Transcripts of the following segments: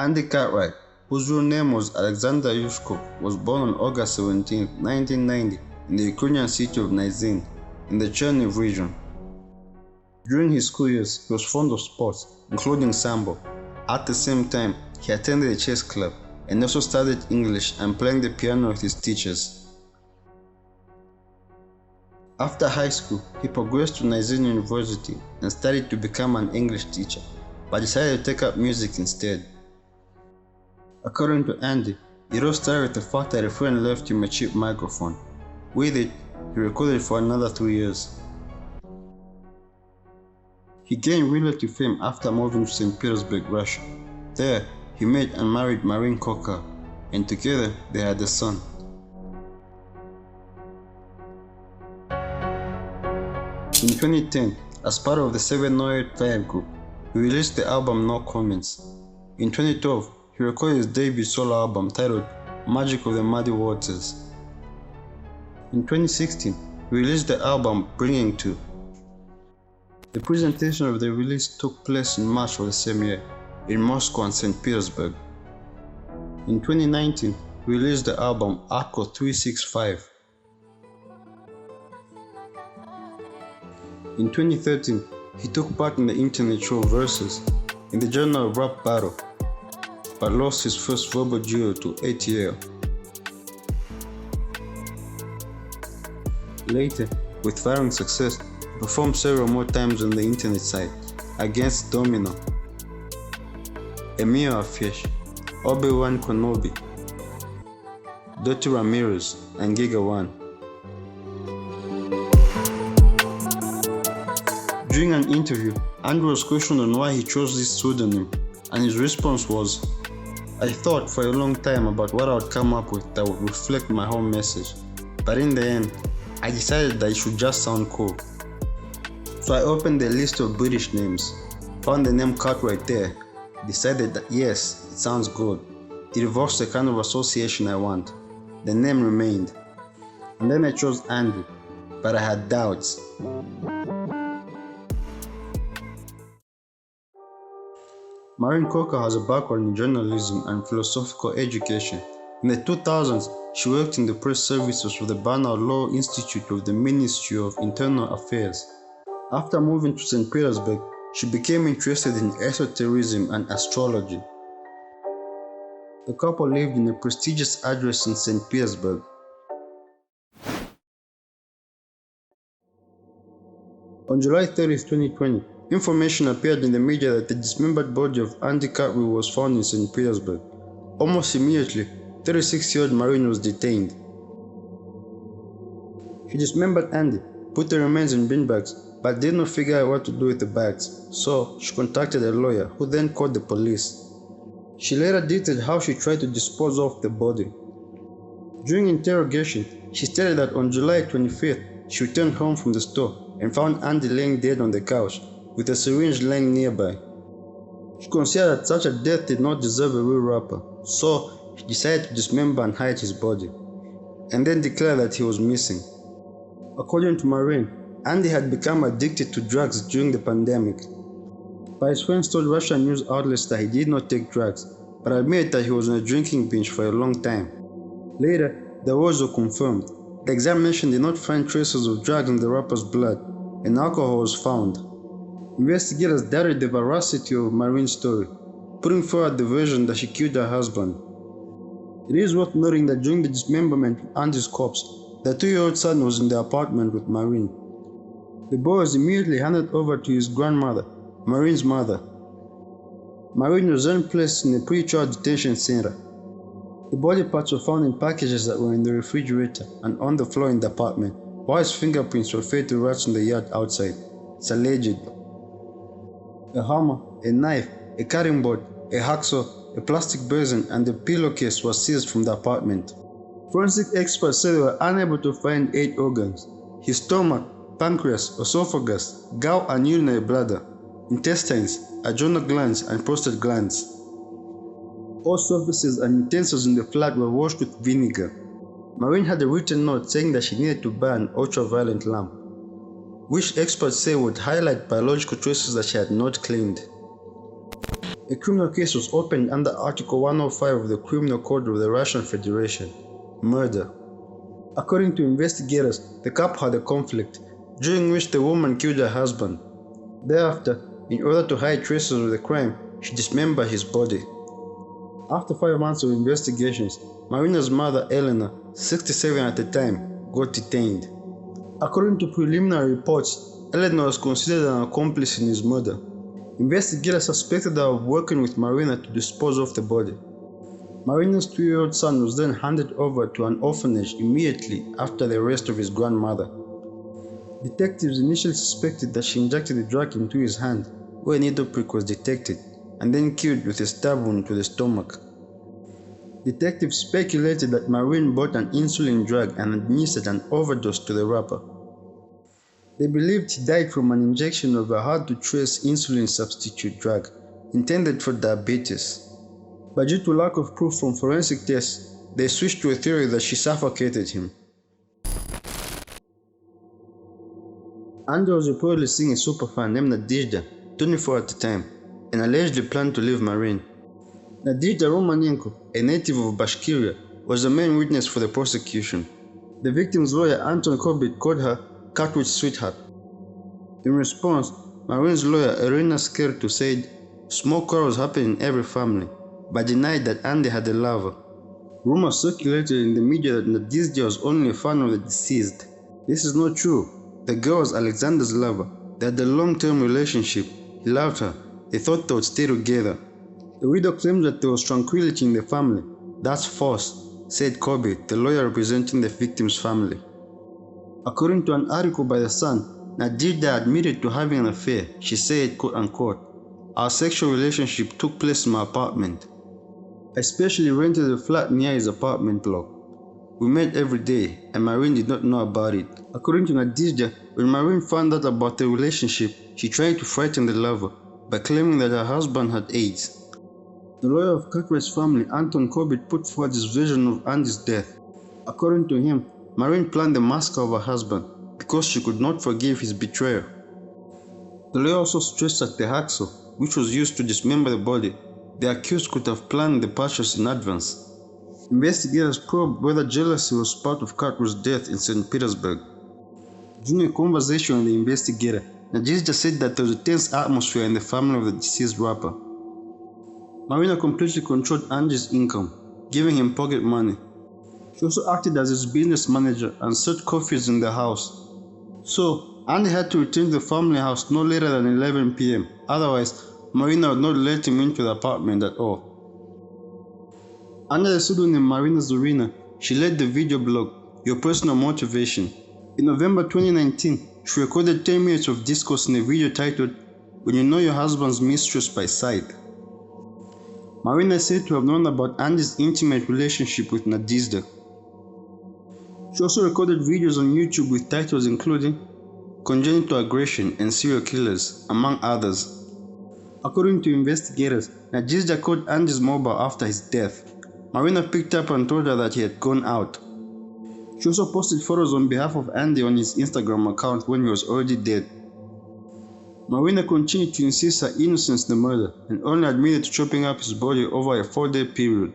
Andy Cartwright, whose real name was Alexander Yushkov, was born on August 17, 1990 in the Ukrainian city of Nizhyn, in the Chernihiv region. During his school years, he was fond of sports, including sambo. At the same time, he attended a chess club and also studied English and playing the piano with his teachers. After high school, he progressed to Nizhyn University and studied to become an English teacher, but decided to take up music instead. According to Andy, it all started with the fact that a friend left him a cheap microphone. With it, he recorded for another 3 years. He gained relative fame after moving to St. Petersburg, Russia. There, he met and married Marina Kohal, and together they had a son. In 2010, as part of the 708 Fire Group, he released the album No Comments. In 2012, he recorded his debut solo album titled Magic of the Muddy Waters. In 2016, he released the album Bringing To. The presentation of the release took place in March of the same year, in Moscow and St. Petersburg. In 2019, he released the album Arco 365. In 2013, he took part in the internet show Versus in the genre of rap battle, but lost his first verbal duel to ATL. Later, with varying success, he performed several more times on the internet site against Domino, Emil Afish, Obi-Wan Kenobi, Dottie Ramirez, and Giga One. During an interview, Andrew was questioned on why he chose this pseudonym, and his response was, "I thought for a long time about what I would come up with that would reflect my whole message, but in the end, I decided that it should just sound cool. So I opened the list of British names, found the name Cartwright there, decided that yes, it sounds good. It evokes the kind of association I want. The name remained. And then I chose Andy, but I had doubts." Marina Kohal has a background in journalism and philosophical education. In the 2000s, she worked in the press services of the Banal Law Institute of the Ministry of Internal Affairs. After moving to St. Petersburg, she became interested in esotericism and astrology. The couple lived in a prestigious address in St. Petersburg. On July 30, 2020, information appeared in the media that the dismembered body of Andy Cartwright was found in St. Petersburg. Almost immediately, 36-year-old Marina was detained. She dismembered Andy, put the remains in bin bags, but did not figure out what to do with the bags, so she contacted a lawyer, who then called the police. She later detailed how she tried to dispose of the body. During interrogation, she stated that on July 25th, she returned home from the store and found Andy laying dead on the couch, with a syringe laying nearby. She considered that such a death did not deserve a real rapper, so she decided to dismember and hide his body, and then declared that he was missing. According to Marina, Andy had become addicted to drugs during the pandemic. But his friends told Russian news outlets that he did not take drugs, but admitted that he was on a drinking binge for a long time. Later, the words were confirmed. The examination did not find traces of drugs in the rapper's blood, and alcohol was found. Investigators doubted the veracity of Marina's story, putting forward the version that she killed her husband. It is worth noting that during the dismemberment of Andy's corpse, the 2-year-old son was in the apartment with Marina. The boy was immediately handed over to his grandmother, Marina's mother. Marina was then placed in a pre-trial detention center. The body parts were found in packages that were in the refrigerator and on the floor in the apartment, while his fingerprints were fed to rats in the yard outside. It's alleged. A hammer, a knife, a cutting board, a hacksaw, a plastic basin, and a pillowcase was seized from the apartment. Forensic experts said they were unable to find 8 organs: his stomach, pancreas, esophagus, gall and urinary bladder, intestines, adrenal glands, and prostate glands. All surfaces and utensils in the flat were washed with vinegar. Marina had a written note saying that she needed to buy an ultraviolet lamp, which experts say would highlight biological traces that she had not claimed. A criminal case was opened under Article 105 of the Criminal Code of the Russian Federation, murder. According to investigators, the couple had a conflict, during which the woman killed her husband. Thereafter, in order to hide traces of the crime, she dismembered his body. After 5 months of investigations, Marina's mother, Elena, 67 at the time, got detained. According to preliminary reports, Elena was considered an accomplice in his murder. Investigators suspected her of working with Marina to dispose of the body. Marina's 2-year-old son was then handed over to an orphanage immediately after the arrest of his grandmother. Detectives initially suspected that she injected the drug into his hand, where a needle prick was detected, and then killed with a stab wound to the stomach. Detectives speculated that Marina bought an insulin drug and administered an overdose to the rapper. They believed he died from an injection of a hard-to-trace insulin substitute drug intended for diabetes. But due to lack of proof from forensic tests, they switched to a theory that she suffocated him. Andy was reportedly seeing a superfan named Nadezhda, 24 at the time, and allegedly planned to leave Marina. Nadezhda Romanenko, a native of Bashkiria, was the main witness for the prosecution. The victim's lawyer Anton Kobit called her Cartwright's sweetheart. In response, Marina's lawyer Irina Skertu said small quarrels happen in every family, but denied that Andy had a lover. Rumors circulated in the media that Nadezhda was only a fan of the deceased. This is not true. The girl was Alexander's lover. They had a long-term relationship. He loved her. They thought they would stay together. The widow claimed that there was tranquility in the family. That's false, said Kobit, the lawyer representing the victim's family. According to an article by The Sun, Nadezhda admitted to having an affair. She said, quote-unquote, "Our sexual relationship took place in my apartment. I specially rented a flat near his apartment block. We met every day, and Marina did not know about it." According to Nadezhda, when Marina found out about the relationship, she tried to frighten the lover by claiming that her husband had AIDS. The lawyer of Cartwright's family, Anton Kobit, put forward his version of Andy's death. According to him, Marina planned the massacre of her husband because she could not forgive his betrayal. The lawyer also stressed that the hacksaw, which was used to dismember the body, the accused could have planned the purchase in advance. Investigators probed whether jealousy was part of Cartwright's death in St. Petersburg. During a conversation with the investigator, Nadezhda said that there was a tense atmosphere in the family of the deceased rapper. Marina completely controlled Andy's income, giving him pocket money. She also acted as his business manager and served coffees in the house. So, Andy had to return to the family house no later than 11 p.m. Otherwise, Marina would not let him into the apartment at all. Under the pseudonym Marina Zorina, she led the video blog, Your Personal Motivation. In November 2019, she recorded 10 minutes of discourse in a video titled, When You Know Your Husband's Mistress by Sight. Marina is said to have known about Andy's intimate relationship with Nadezhda. She also recorded videos on YouTube with titles including Congenital Aggression and Serial Killers, among others. According to investigators, Nadezhda called Andy's mobile after his death. Marina picked up and told her that he had gone out. She also posted photos on behalf of Andy on his Instagram account when he was already dead. Marina continued to insist her innocence in the murder and only admitted to chopping up his body over a 4-day period.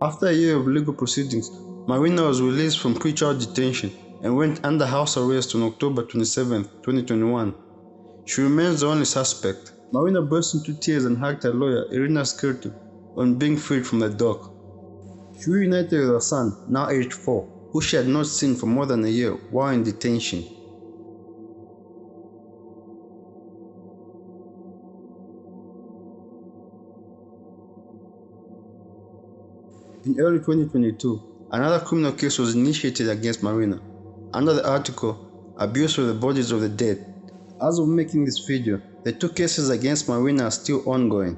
After a year of legal proceedings, Marina was released from pre-trial detention and went under house arrest on October 27, 2021. She remains the only suspect. Marina burst into tears and hugged her lawyer, Irina Skertu, on being freed from the dock. She reunited with her son, now aged 4, who she had not seen for more than a year while in detention. In early 2022, another criminal case was initiated against Marina, under the article, Abuse of the Bodies of the Dead. As of making this video, the 2 cases against Marina are still ongoing.